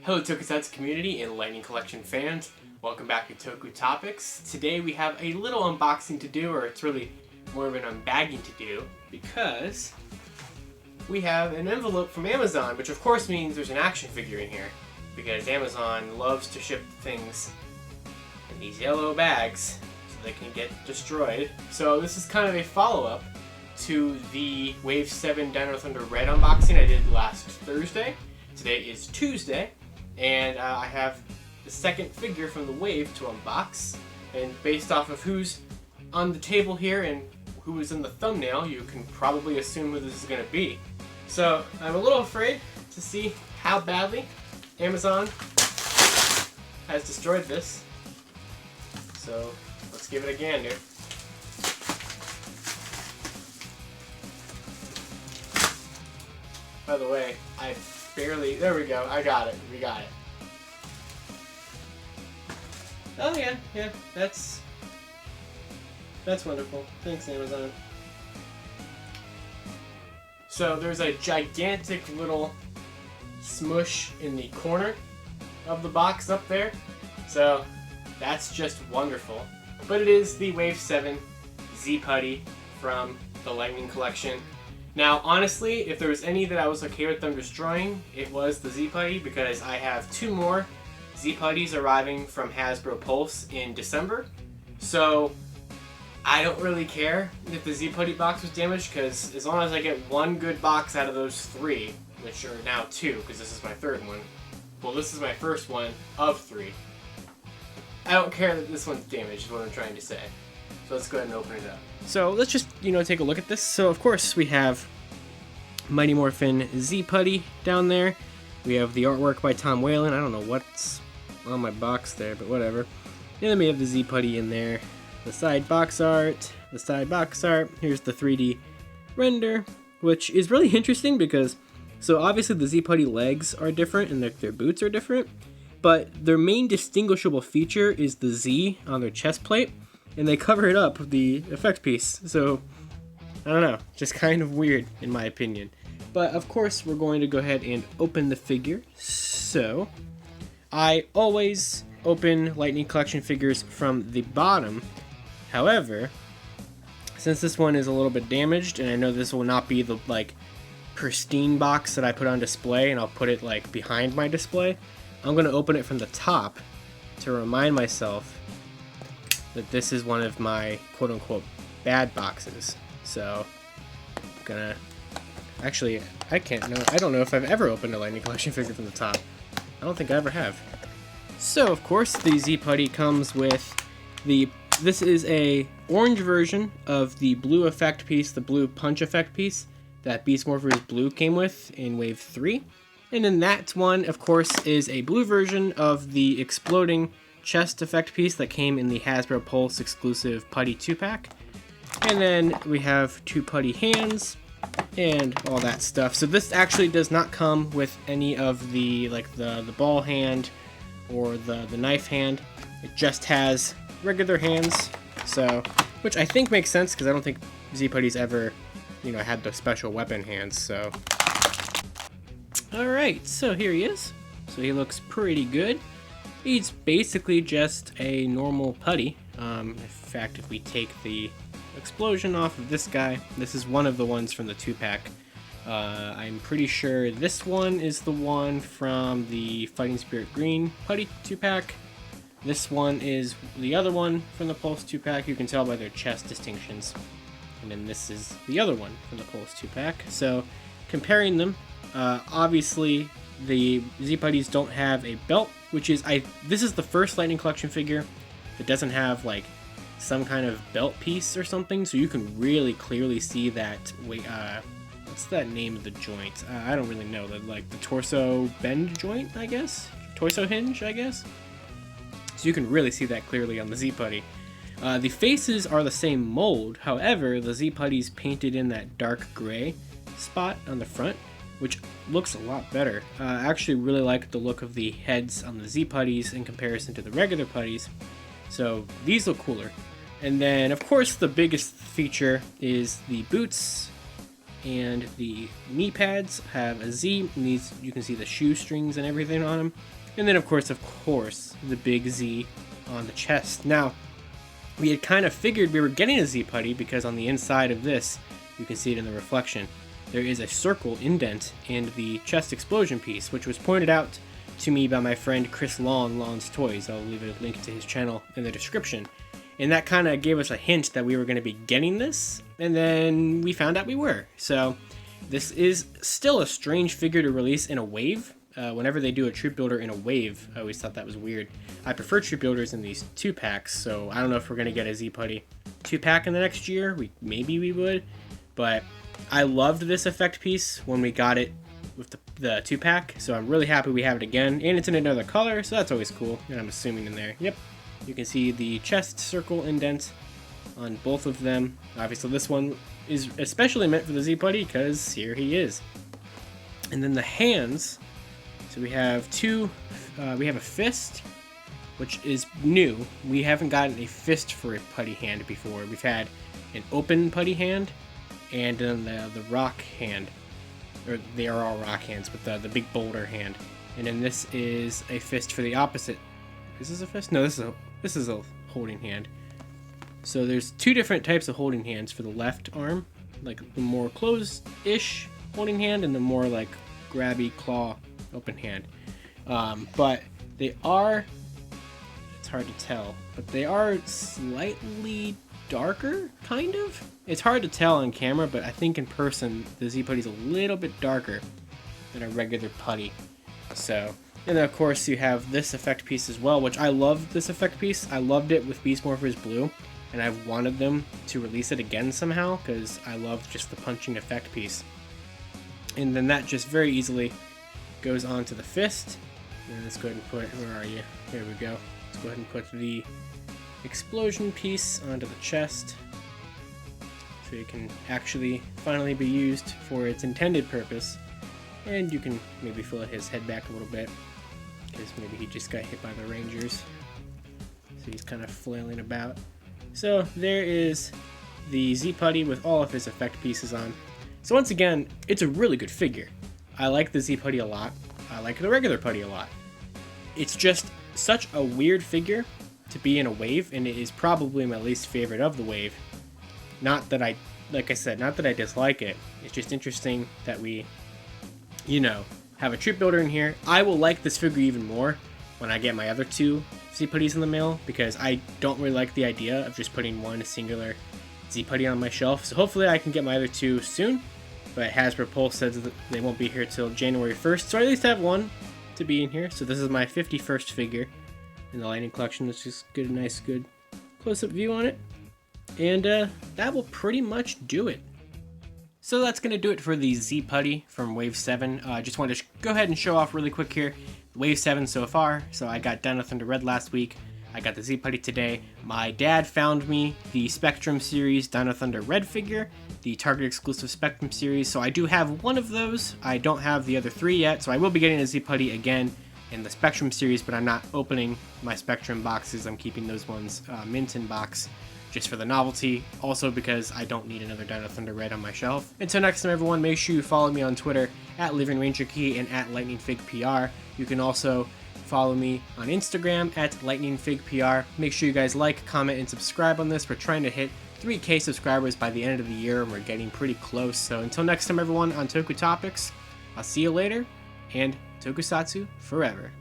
Hello Tokusatsu community and Lightning Collection fans. Welcome back to Toku Topics. Today we have a little unboxing to do, or it's really more of an unbagging to do, because we have an envelope from Amazon, which of course means there's an action figure in here, because Amazon loves to ship things in these yellow bags so they can get destroyed. So this is kind of a follow-up to the Wave 7 Dino Thunder Red unboxing I did last Thursday. Today is Tuesday, and I have the second figure from the Wave to unbox. And based off of who's on the table here and who is in the thumbnail, you can probably assume who this is going to be. So I'm a little afraid to see how badly Amazon has destroyed this. So let's give it a gander. By the way, there we go, I got it, we got it. Oh yeah, that's wonderful. Thanks, Amazon. So there's a gigantic little smush in the corner of the box up there. So that's just wonderful. But it is the Wave 7 Z-Putty from the Lightning Collection. Now, honestly, if there was any that I was okay with them destroying, it was the Z-Putty, because I have two more Z-Putties arriving from Hasbro Pulse in December. So I don't really care if the Z-Putty box was damaged, because as long as I get one good box out of those three, which are now two, because this is my third one. Well, this is my first one of three. I don't care that this one's damaged, is what I'm trying to say. So let's go ahead and open it up. So let's just, take a look at this. So of course we have Mighty Morphin Z-Putty down there. We have the artwork by Tom Whalen. I don't know what's on my box there, but whatever. And then we have the Z-Putty in there. The side box art. Here's the 3D render, which is really interesting because, so obviously the Z-Putty legs are different and their boots are different, but their main distinguishable feature is the Z on their chest plate. And they cover it up with the effect piece, so I don't know, just kind of weird in my opinion. But of course we're going to go ahead and open the figure. So I always open Lightning Collection figures from the bottom. However, since this one is a little bit damaged, and I know this will not be the pristine box that I put on display, and I'll put it behind my display, I'm going to open it from the top to remind myself that this is one of my quote-unquote bad boxes. So I'm gonna, actually, I don't know if I've ever opened a Lightning Collection figure from the top. I don't think I ever have. So of course the Z-Putty comes with this is a orange version of the blue effect piece, the blue punch effect piece that Beast Morphers Blue came with in Wave 3. And then that one, of course, is a blue version of the exploding chest effect piece that came in the Hasbro Pulse exclusive Putty 2-pack. And then we have two Putty hands and all that stuff. So this actually does not come with any of the the ball hand or the knife hand. It just has regular hands. So, which I think makes sense because I don't think Z-Putty's ever, had the special weapon hands. So, all right, so here he is. So he looks pretty good. He's basically just a normal putty. In fact, if we take the explosion off of this guy, this is one of the ones from the 2-pack. I'm pretty sure this one is the one from the Fighting Spirit Green Putty 2-pack. This one is the other one from the Pulse 2-pack. You can tell by their chest distinctions. And then this is the other one from the Pulse 2-pack. So comparing them, obviously the Z-Putties don't have a belt, which is, this is the first Lightning Collection figure that doesn't have some kind of belt piece or something, so you can really clearly see that, what's that name of the joint? I don't really know, the torso bend joint, I guess? Torso hinge, I guess? So you can really see that clearly on the Z-Putty. The faces are the same mold, however, the Z-Putty's painted in that dark gray spot on the front, which looks a lot better. I actually really like the look of the heads on the Z-Putties in comparison to the regular putties. So these look cooler. And then, of course, the biggest feature is the boots and the knee pads have a Z, and these, you can see the shoestrings and everything on them. And then of course, the big Z on the chest. Now, we had kind of figured we were getting a Z Putty because on the inside of this, you can see it in the reflection, there is a circle indent in the chest explosion piece, which was pointed out to me by my friend Chris Long, Long's Toys. I'll leave a link to his channel in the description. And that kind of gave us a hint that we were going to be getting this, and then we found out we were. So this is still a strange figure to release in a wave. Whenever they do a troop builder in a wave, I always thought that was weird. I prefer troop builders in these 2-packs, so I don't know if we're going to get a Z Putty 2-pack in the next year. Maybe we would, but I loved this effect piece when we got it with the 2-pack, so I'm really happy we have it again, and it's in another color, so that's always cool. And I'm assuming in there, yep, you can see the chest circle indent on both of them. Obviously this one is especially meant for the Z Putty because here he is. And then the hands, so we have we have a fist, which is new. We haven't gotten a fist for a putty hand before. We've had an open putty hand and then the rock hand, or they are all rock hands, but the big boulder hand. And then this is a fist for the opposite. Is this a fist? No, this is a holding hand. So there's 2 different types of holding hands for the left arm, like the more closed-ish holding hand and the more like grabby claw open hand. But they are, it's hard to tell, but they are slightly darker, kind of. It's hard to tell on camera, but I think in person the Z Putty's a little bit darker than a regular putty. So, and then of course you have this effect piece as well, which I love this effect piece. I loved it with Beast Morphers Blue, and I've wanted them to release it again somehow because I love just the punching effect piece. And then that just very easily goes onto the fist. And let's go ahead and put, where are you? Here we go. Let's go ahead and put the explosion piece onto the chest so it can actually finally be used for its intended purpose. And you can maybe fill his head back a little bit because maybe he just got hit by the Rangers, so he's kind of flailing about. So there is the Z Putty with all of his effect pieces on. So once again, it's a really good figure. I like the Z Putty a lot. I like the regular Putty a lot. It's just such a weird figure to be in a wave, and it is probably my least favorite of the wave. Not that I, like I said, not that I dislike it. It's just interesting that we, you know, have a troop builder in here. I will like this figure even more when I get my other 2 Z Putties in the mail, because I don't really like the idea of just putting one singular Z Putty on my shelf. So hopefully I can get my other 2 soon, but Hasbro Pulse says that they won't be here till January 1st, so I at least have one to be in here. So this is my 51st figure in the Lightning Collection. Let's just get a nice, good close-up view on it. And that will pretty much do it. So that's going to do it for the Z Putty from Wave 7. I just wanted to go ahead and show off really quick here Wave 7 so far. So I got Dino Thunder Red last week. I got the Z Putty today. My dad found me the Spectrum series Dino Thunder Red figure, the Target exclusive Spectrum series. So I do have one of those. I don't have the other 3 yet, so I will be getting a Z Putty again in the Spectrum series, but I'm not opening my Spectrum boxes. I'm keeping those ones mint in box just for the novelty, also because I don't need another Dino Thunder Red on my shelf. Until next time, everyone, make sure you follow me on Twitter at LivingRangerKey and at LightningFigPR. You can also follow me on Instagram at LightningFigPR. Make sure you guys like, comment, and subscribe on this. We're trying to hit 3K subscribers by the end of the year, and we're getting pretty close. So until next time, everyone, on Toku Topics, I'll see you later, and Tokusatsu forever.